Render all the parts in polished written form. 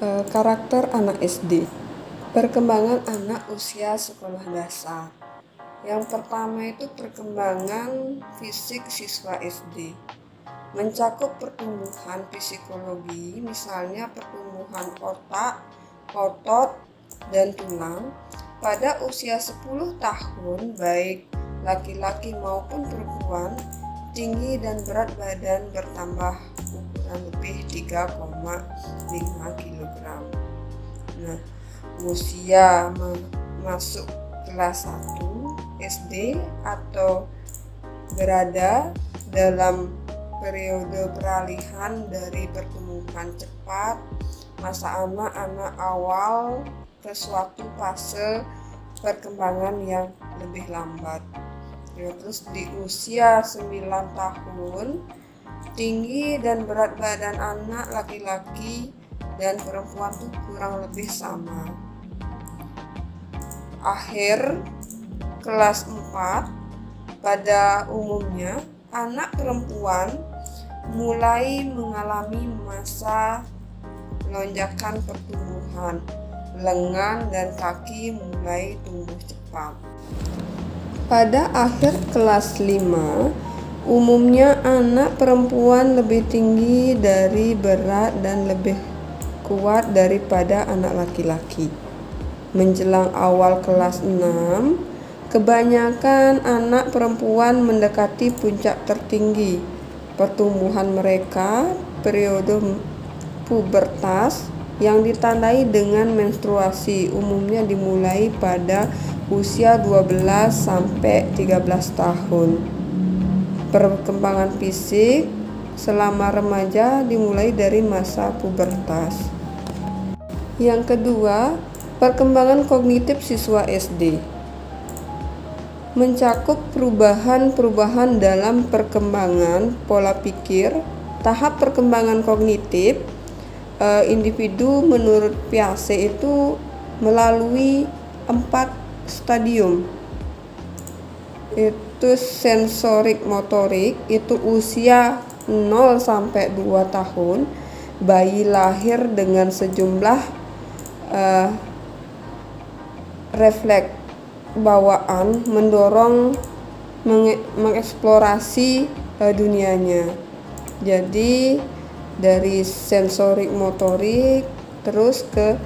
Karakter anak SD. Perkembangan anak usia sekolah dasar. Yang pertama itu perkembangan fisik siswa SD. Mencakup pertumbuhan psikologi, misalnya pertumbuhan otak, otot, dan tulang. Pada usia 10 tahun, baik laki-laki maupun perempuan, tinggi dan berat badan bertambah ukuran lebih 3,5 kg. Nah, usia masuk kelas 1 SD atau berada dalam periode peralihan dari pertumbuhan cepat masa anak-anak awal ke suatu fase perkembangan yang lebih lambat. Terus di usia 9 tahun, tinggi dan berat badan anak laki-laki dan perempuan itu kurang lebih sama. Akhir kelas 4, pada umumnya anak perempuan mulai mengalami masa lonjakan pertumbuhan, lengan dan kaki mulai tumbuh cepat. Pada akhir kelas 5, umumnya anak perempuan lebih tinggi dari berat dan lebih kuat daripada anak laki-laki. Menjelang awal kelas 6, kebanyakan anak perempuan mendekati puncak tertinggi pertumbuhan mereka, periode pubertas yang ditandai dengan menstruasi, umumnya dimulai pada usia 12 sampai 13 tahun. Perkembangan fisik selama remaja dimulai dari masa pubertas. Yang kedua, perkembangan kognitif siswa SD. Mencakup perubahan-perubahan dalam perkembangan pola pikir, tahap perkembangan kognitif individu menurut Piaget itu melalui 4 stadium. Itu sensorik motorik, itu usia 0 sampai 2 tahun. Bayi lahir dengan sejumlah refleks bawaan mendorong mengeksplorasi dunianya. Jadi dari sensorik motorik terus ke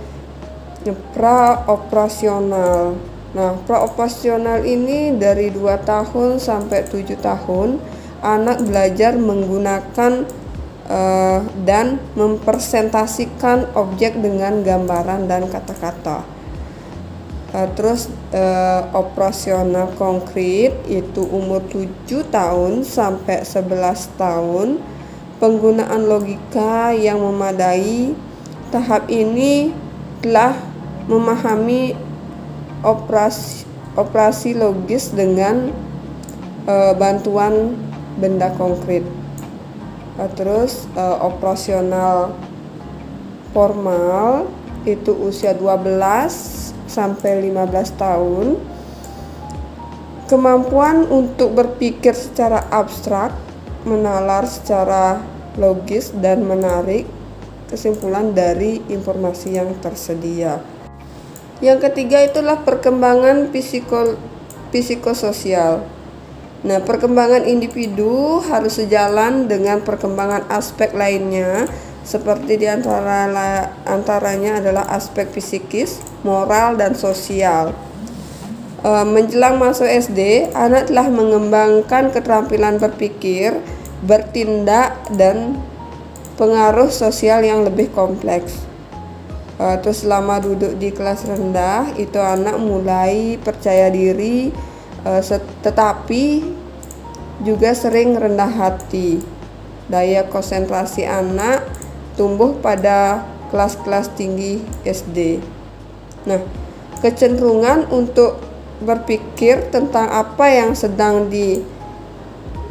praoperasional. Nah, praoperasional ini dari 2 tahun sampai 7 tahun anak belajar menggunakan dan mempresentasikan objek dengan gambaran dan kata-kata. Terus operasional konkret itu umur 7 tahun sampai 11 tahun. Penggunaan logika yang memadai. Tahap ini telah memahami operasi logis dengan bantuan benda konkret. Terus operasional formal itu usia 12 sampai 15 tahun. Kemampuan untuk berpikir secara abstrak, menalar secara logis dan menarik kesimpulan dari informasi yang tersedia. Yang ketiga itulah perkembangan psikososial. Nah, perkembangan individu harus sejalan dengan perkembangan aspek lainnya, seperti antaranya adalah aspek psikis, moral, dan sosial. Menjelang masuk SD, anak telah mengembangkan keterampilan berpikir, bertindak, dan pengaruh sosial yang lebih kompleks. Terus selama duduk di kelas rendah, itu anak mulai percaya diri, tetapi juga sering rendah hati. Daya konsentrasi anak tumbuh pada kelas-kelas tinggi SD. Nah, kecenderungan untuk berpikir tentang apa yang sedang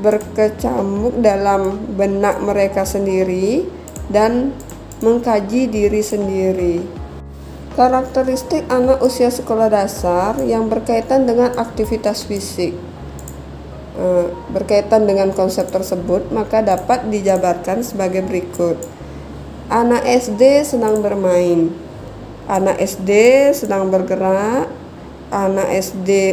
berkecamuk dalam benak mereka sendiri dan mengkaji diri sendiri. Karakteristik anak usia sekolah dasar yang berkaitan dengan aktivitas fisik. Berkaitan dengan konsep tersebut, maka dapat dijabarkan sebagai berikut. Anak SD senang bermain. Anak SD sedang bergerak. Anak SD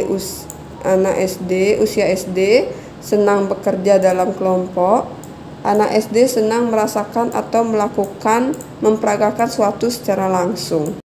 usia SD senang bekerja dalam kelompok. Anak SD senang merasakan atau memperagakan suatu secara langsung.